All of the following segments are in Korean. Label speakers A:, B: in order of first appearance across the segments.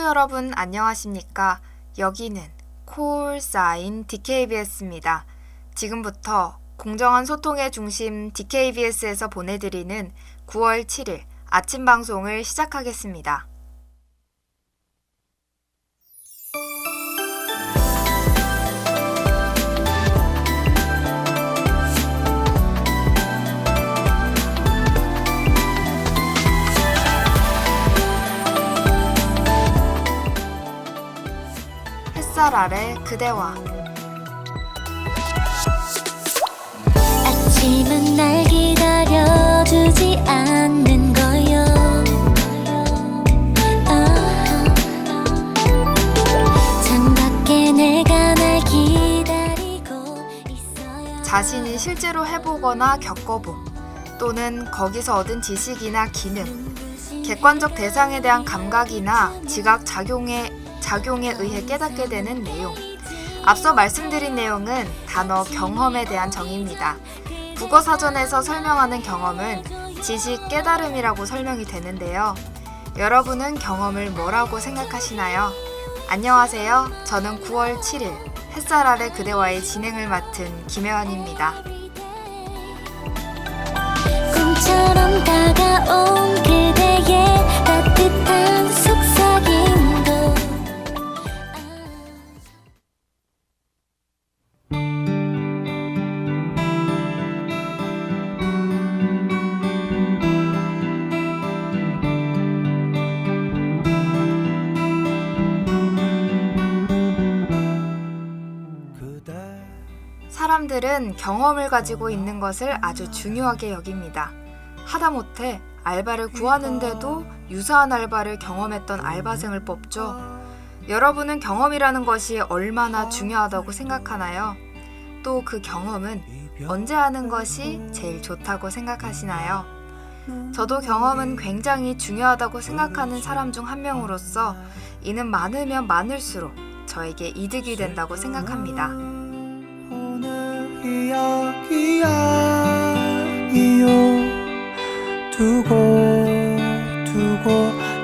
A: 여러분 안녕하십니까? 여기는 콜사인 DKBS입니다. 지금부터 공정한 소통의 중심 DKBS에서 보내드리는 9월 7일 아침 방송을 시작하겠습니다. 햇살 아래 그대와
B: 아침은 날 기다려주지 않는 거요. 창밖에 내가 날 기다리고 있어요.
A: 자신이 실제로 해보거나 겪어본 또는 거기서 얻은 지식이나 기능, 객관적 대상에 대한 감각이나 지각 작용에 의해 깨닫게 되는 내용. 앞서 말씀드린 내용은 단어 경험에 대한 정의입니다. 국어사전에서 설명하는 경험은 지식 깨달음이라고 설명이 되는데요. 여러분은 경험을 뭐라고 생각하시나요? 안녕하세요. 저는 9월 7일 햇살 아래 그대와의 진행을 맡은 김혜원입니다.
B: 꿈처럼 다가온 그대의 따뜻한 속삭임도
A: 사람들은 경험을 가지고 있는 것을 아주 중요하게 여깁니다. 하다못해 알바를 구하는데도 유사한 알바를 경험했던 알바생을 뽑죠. 여러분은 경험이라는 것이 얼마나 중요하다고 생각하나요? 또 그 경험은 언제 하는 것이 제일 좋다고 생각하시나요? 저도 경험은 굉장히 중요하다고 생각하는 사람 중 한 명으로서 이는 많으면 많을수록 저에게 이득이 된다고 생각합니다.
C: 이야기 아니요 두고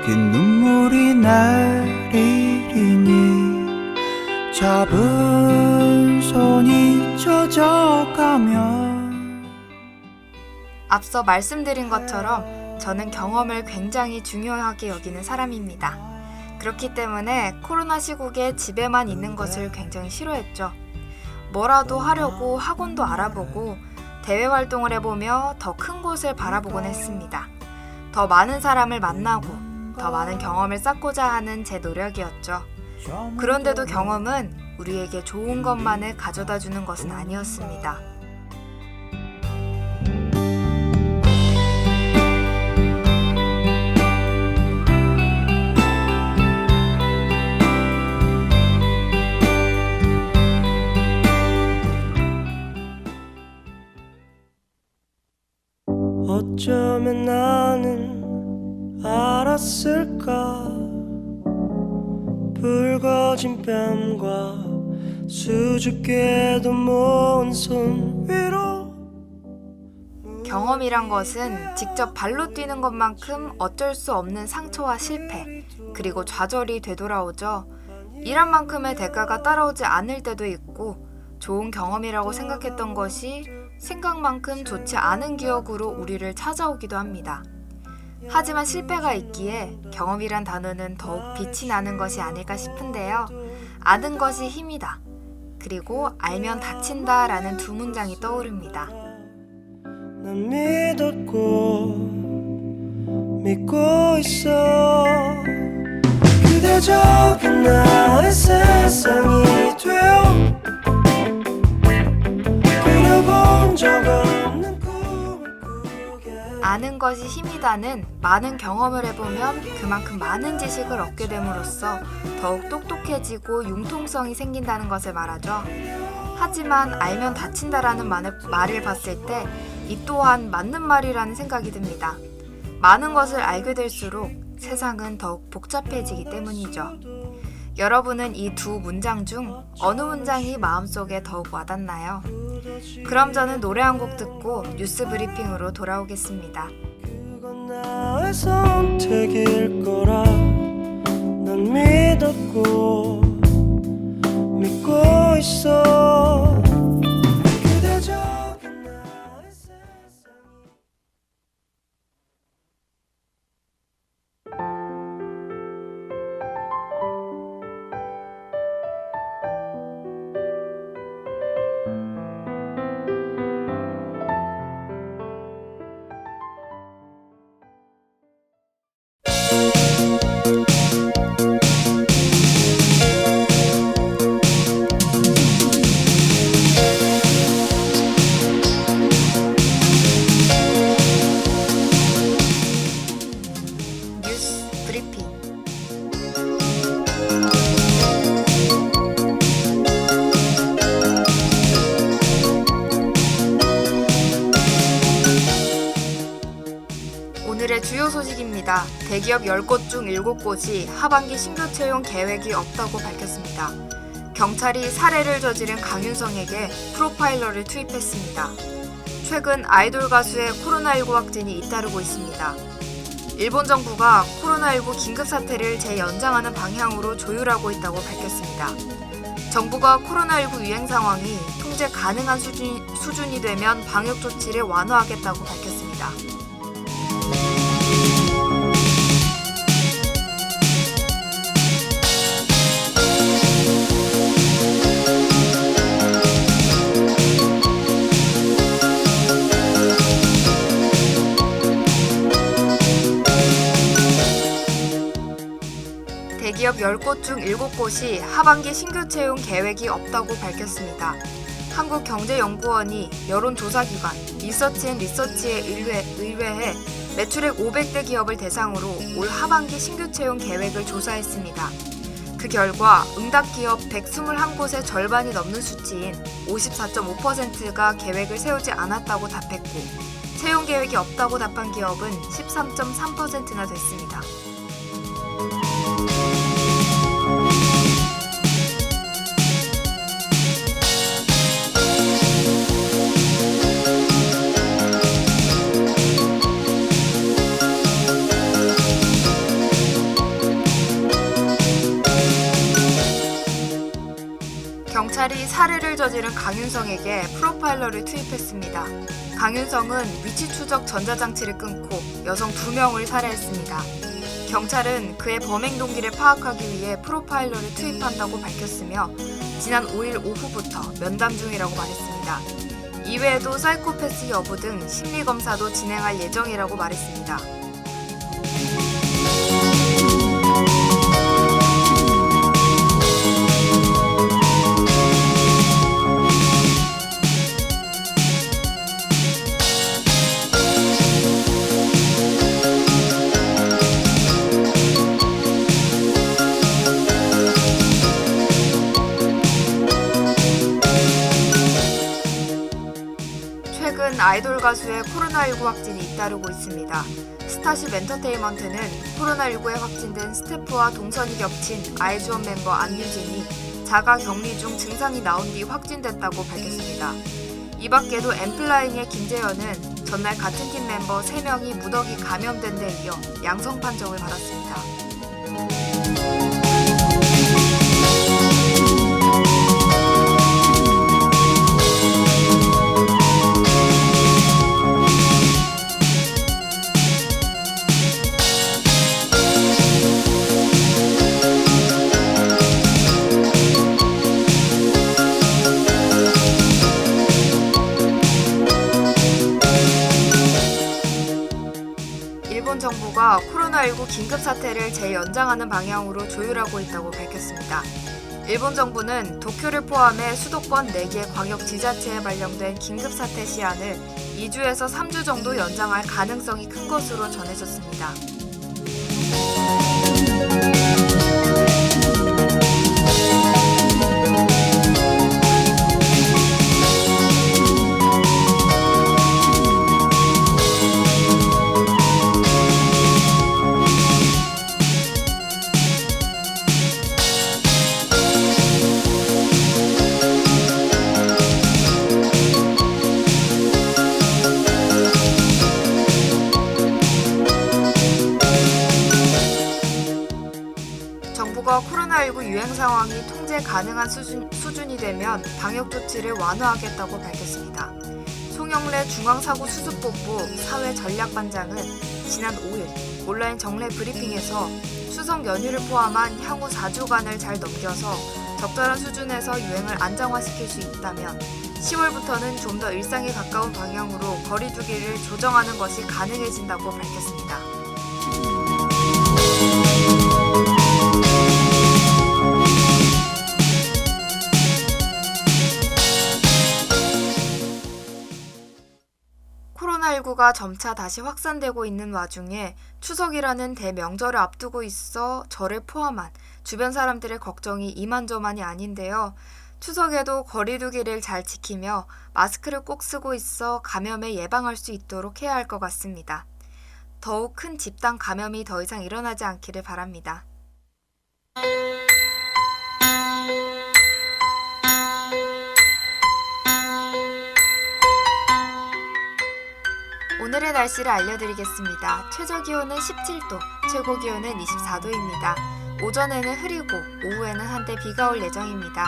C: 긴 눈물이 내리니 잡은 손이 젖어가면
A: 앞서 말씀드린 것처럼 저는 경험을 굉장히 중요하게 여기는 사람입니다. 그렇기 때문에 코로나 시국에 집에만 있는 것을 굉장히 싫어했죠. 뭐라도 하려고 학원도 알아보고 대외 활동을 해보며 더 큰 곳을 바라보곤 했습니다. 더 많은 사람을 만나고 더 많은 경험을 쌓고자 하는 제 노력이었죠. 그런데도 경험은 우리에게 좋은 것만을 가져다 주는 것은 아니었습니다.
C: 어쩌면 나는 알았을까 붉어진 뺨과 수줍게도 모은 손 위로
A: 경험이란 것은 직접 발로 뛰는 것만큼 어쩔 수 없는 상처와 실패, 그리고 좌절이 되돌아오죠. 일한 만큼의 대가가 따라오지 않을 때도 있고 좋은 경험이라고 생각했던 것이 생각만큼 좋지 않은 기억으로 우리를 찾아오기도 합니다. 하지만 실패가 있기에 경험이란 단어는 더욱 빛이 나는 것이 아닐까 싶은데요. 아는 것이 힘이다. 그리고 알면 다친다 라는 두 문장이 떠오릅니다.
C: 난 믿고 있어 그대 적은 나의 세상이 되어 그려본 적 없는 꿈을 꾸게
A: 아는 것이 힘이다는 많은 경험을 해보면 그만큼 많은 지식을 얻게 됨으로써 더욱 똑똑해지고 융통성이 생긴다는 것을 말하죠. 하지만 알면 다친다라는 말을 봤을 때 이 또한 맞는 말이라는 생각이 듭니다. 많은 것을 알게 될수록 세상은 더욱 복잡해지기 때문이죠. 여러분은 이 두 문장 중 어느 문장이 마음속에 더욱 와닿나요? 그럼 저는 노래 한 곡 듣고 뉴스 브리핑으로 돌아오겠습니다.
C: 그건 나의 선택일 거라 난 난 믿었고 믿고 있어 그대적인 나의 세상이
A: 뉴스 브리핑. 오늘의 주요 소식입니다. 대기업 10곳 중 7곳이 하반기 신규 채용 계획이 없다고 밝혔습니다. 경찰이 살해를 저지른 강윤성에게 프로파일러를 투입했습니다. 최근 아이돌 가수의 코로나19 확진이 잇따르고 있습니다. 일본 정부가 코로나19 긴급사태를 재연장하는 방향으로 조율하고 있다고 밝혔습니다. 정부가 코로나19 유행 상황이 통제 가능한 수준이 되면 방역 조치를 완화하겠다고 밝혔습니다. 대기업 10곳 중 7곳이 하반기 신규 채용 계획이 없다고 밝혔습니다. 한국경제연구원이 여론조사기관 리서치앤리서치에 의뢰해 매출액 500대 기업을 대상으로 올 하반기 신규 채용 계획을 조사했습니다. 그 결과 응답 기업 121곳의 절반이 넘는 수치인 54.5%가 계획을 세우지 않았다고 답했고, 채용 계획이 없다고 답한 기업은 13.3%나 됐습니다. 경찰이 살해를 저지른 강윤성에게 프로파일러를 투입했습니다. 강윤성은 위치 추적 전자장치를 끊고 여성 2명을 살해했습니다. 경찰은 그의 범행 동기를 파악하기 위해 프로파일러를 투입한다고 밝혔으며 지난 5일 오후부터 면담 중이라고 말했습니다. 이외에도 사이코패스 여부 등 심리검사도 진행할 예정이라고 말했습니다. 최근 아이돌 가수의 코로나19 확진이 잇따르고 있습니다. 스타쉽 엔터테인먼트는 코로나19에 확진된 스태프와 동선이 겹친 아이즈원 멤버 안유진이 자가 격리 중 증상이 나온 뒤 확진됐다고 밝혔습니다. 이 밖에도 엠플라잉의 김재현은 전날 같은 팀 멤버 3명이 무더기 감염된 데 이어 양성 판정을 받았습니다. 일본 정부가 코로나19 긴급사태를 재연장하는 방향으로 조율하고 있다고 밝혔습니다. 일본 정부는 도쿄를 포함해 수도권 4개 광역지자체에 발령된 긴급사태 시한을 2주에서 3주 정도 연장할 가능성이 큰 것으로 전해졌습니다. 상황이 통제 가능한 수준이 되면 방역 조치를 완화하겠다고 밝혔습니다. 송영래 중앙사고수습본부 사회전략반장은 지난 5일 온라인 정례 브리핑에서 추석 연휴를 포함한 향후 4주간을 잘 넘겨서 적절한 수준에서 유행을 안정화시킬 수 있다면 10월부터는 좀 더 일상에 가까운 방향으로 거리 두기를 조정하는 것이 가능해진다고 밝혔습니다. 코로나19가 점차 다시 확산되고 있는 와중에 추석이라는 대명절을 앞두고 있어 저를 포함한 주변 사람들의 걱정이 이만저만이 아닌데요. 추석에도 거리 두기를 잘 지키며 마스크를 꼭 쓰고 있어 감염에 예방할 수 있도록 해야 할 것 같습니다. 더욱 큰 집단 감염이 더 이상 일어나지 않기를 바랍니다. 오늘의 날씨를 알려드리겠습니다. 최저기온은 17도, 최고기온은 24도입니다. 오전에는 흐리고 오후에는 한때 비가 올 예정입니다.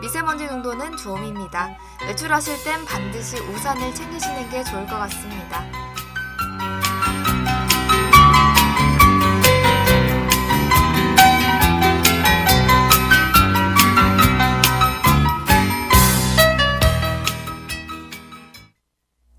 A: 미세먼지 농도는 좋음입니다. 외출하실 땐 반드시 우산을 챙기시는 게 좋을 것 같습니다.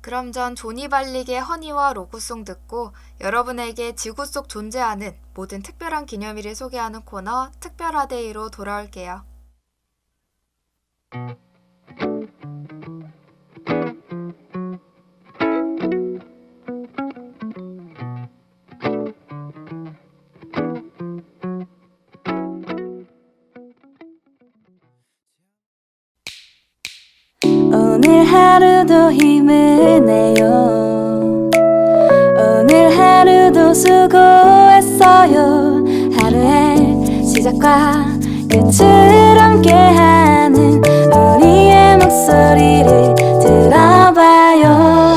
A: 그럼 전 조니 발릭의 허니와 로고송 듣고 여러분에게 지구 속 존재하는 모든 특별한 기념일을 소개하는 코너 특별하데이로 돌아올게요.
B: 오늘 하루도 힘을 내요. 오늘 하루도 수고했어요. 하루의 시작과 끝을 함께하는 우리의 목소리를 들어봐요.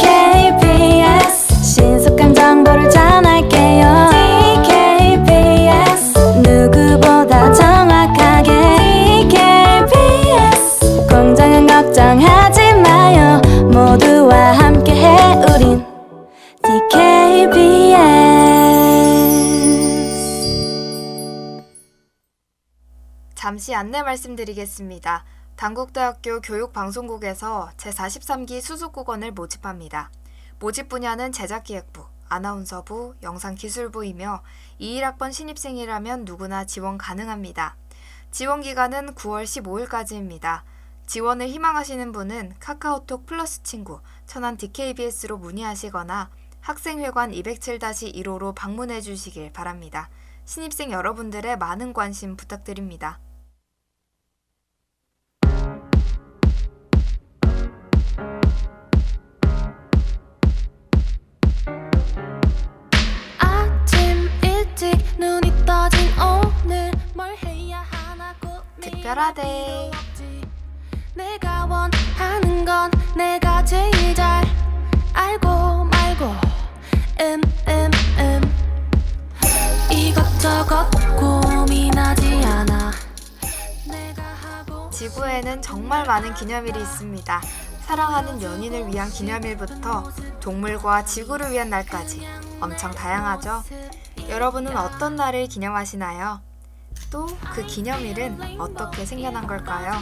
B: DKBS 신속한 정보를 전할게요. DKBS 누구보다 정확하게 DKBS 공장은 걱정하지 마요. 모두와 함께해 우린 DKBS.
A: 잠시 안내 말씀드리겠습니다. 단국대학교 교육방송국에서 제43기 수습국원을 모집합니다. 모집 분야는 제작기획부, 아나운서부, 영상기술부이며 21학번 신입생이라면 누구나 지원 가능합니다. 지원 기간은 9월 15일까지입니다. 지원을 희망하시는 분은 카카오톡 플러스 친구 천안 DKBS로 문의하시거나 학생회관 207-1호로 방문해 주시길 바랍니다. 신입생 여러분들의 많은 관심 부탁드립니다.
B: 아침 일찍 눈이 떠진 오늘 뭘 해야 하나 고민이
A: 특별하데.
B: 내가 원하는 건 내가 제일 잘 알고 말고 이것저것 고민하지 않아. 내가 하고
A: 지구에는 정말 많은 기념일이 있습니다. 사랑하는 연인을 위한 기념일부터 동물과 지구를 위한 날까지 엄청 다양하죠. 여러분은 어떤 날을 기념하시나요? 또 그 기념일은 어떻게 생겨난 걸까요?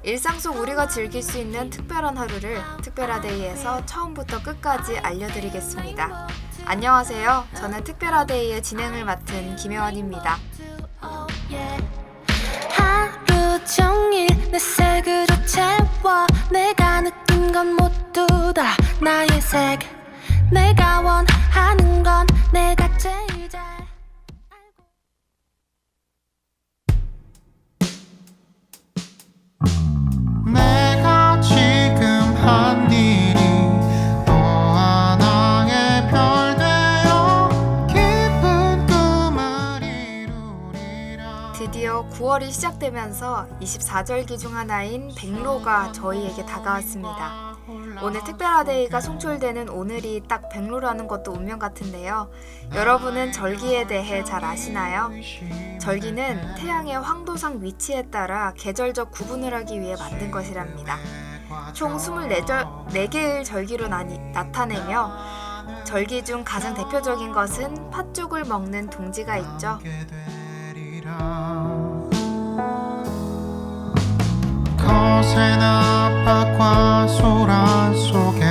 A: 일상 속 우리가 즐길 수 있는 특별한 하루를 특별하데이에서 처음부터 끝까지 알려드리겠습니다. 안녕하세요. 저는 특별하데이의 진행을 맡은 김혜원입니다.
B: 하루 종일 내 색으로 채워. 내가 느낀 건 모두 다 나의 색. 내가 원하는 건 내가 제일 잘 알고.
D: 내가 지금 한 일이 또 하나의 별 되어 깊은 꿈을 이루리라.
A: 드디어 9월이 시작되면서 24절기 중 하나인 백로가 저희에게 다가왔습니다. 오늘 특별하데이가 송출되는 오늘이 딱 백로라는 것도 운명 같은데요. 여러분은 절기에 대해 잘 아시나요? 절기는 태양의 황도상 위치에 따라 계절적 구분을 하기 위해 만든 것이랍니다. 총 24개의 절기로 나타내며 절기 중 가장 대표적인 것은 팥죽을 먹는 동지가 있죠.
D: 거센 압박과 소란 속에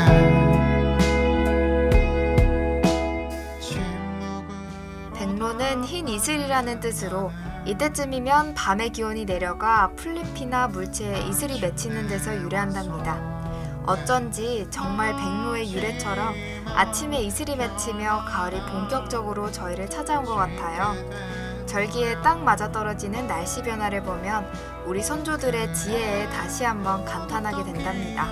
A: 백로는 흰 이슬이라는 뜻으로 이때쯤이면 밤의 기온이 내려가 풀잎이나 물체에 이슬이 맺히는 데서 유래한답니다. 어쩐지 정말 백로의 유래처럼 아침에 이슬이 맺히며 가을이 본격적으로 저희를 찾아온 것 같아요. 절기에 딱 맞아떨어지는 날씨 변화를 보면 우리 선조들의 지혜에 다시 한번 감탄하게 된답니다.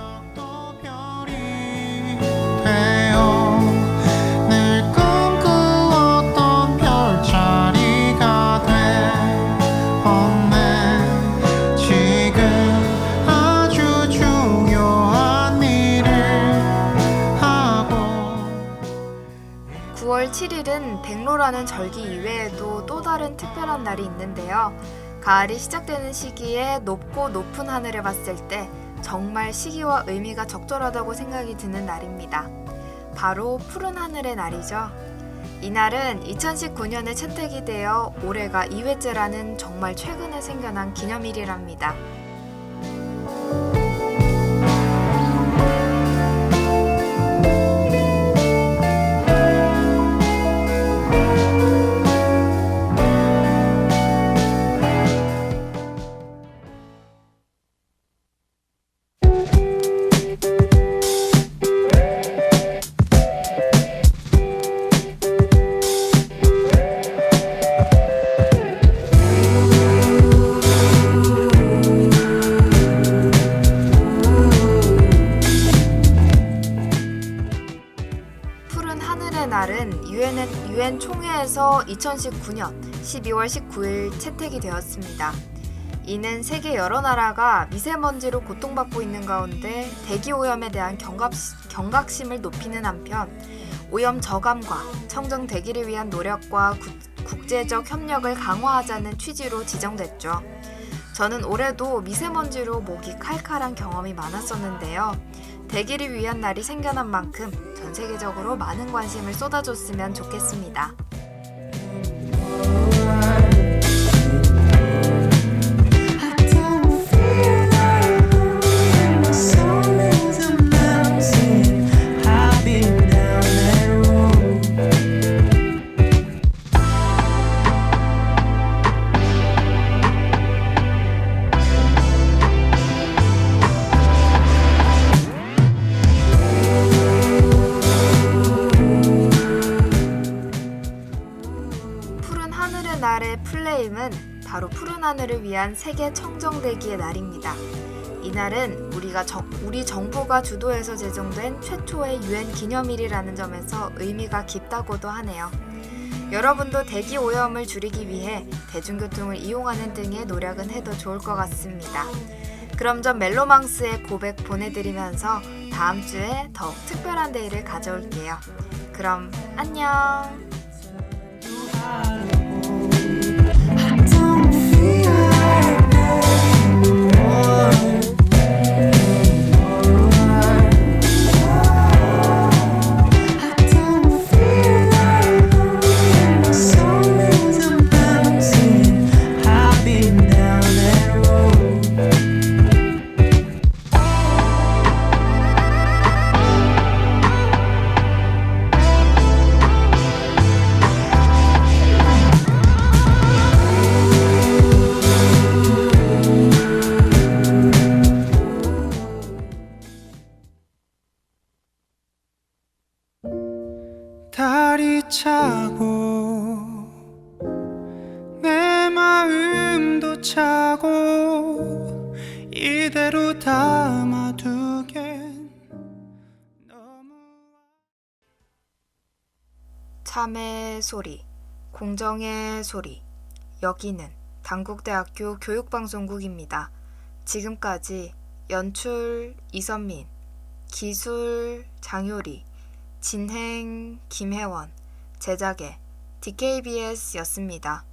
D: 늘 꿈꾸었던 별자리가 되었네. 지금 아주 중요한 일을 하고
A: 9월 7일은 백로라는 절기 이외에도 또 다른 특별한 날이 있는데요. 가을이 시작되는 시기에 높고 높은 하늘을 봤을 때 정말 시기와 의미가 적절하다고 생각이 드는 날입니다. 바로 푸른 하늘의 날이죠. 이날은 2019년에 채택이 되어 올해가 2회째라는 정말 최근에 생겨난 기념일이랍니다. 날은 유엔 총회에서 2019년 12월 19일 채택이 되었습니다. 이는 세계 여러 나라가 미세먼지로 고통받고 있는 가운데 대기오염에 대한 경각심을 높이는 한편 오염 저감과 청정 대기를 위한 노력과 국제적 협력을 강화하자는 취지로 지정됐죠. 저는 올해도 미세먼지로 목이 칼칼한 경험이 많았었는데요. 대기를 위한 날이 생겨난 만큼 전 세계적으로 많은 관심을 쏟아줬으면 좋겠습니다. 날의 플레임은 바로 푸른 하늘을 위한 세계 청정대기의 날입니다. 이날은 우리 정부가 주도해서 제정된 최초의 유엔 기념일이라는 점에서 의미가 깊다고도 하네요. 여러분도 대기 오염을 줄이기 위해 대중교통을 이용하는 등의 노력은 해도 좋을 것 같습니다. 그럼 전 멜로망스의 고백 보내드리면서 다음 주에 더욱 특별한 데이를 가져올게요. 그럼 안녕!
C: 달이 차고 내 마음도 차고 이대로 담아두겐 너무
A: 참의 소리, 공정의 소리. 여기는 당국대학교 교육방송국입니다. 지금까지 연출 이선민, 기술 장효리, 진행 김혜원, 제작의 DKBS였습니다.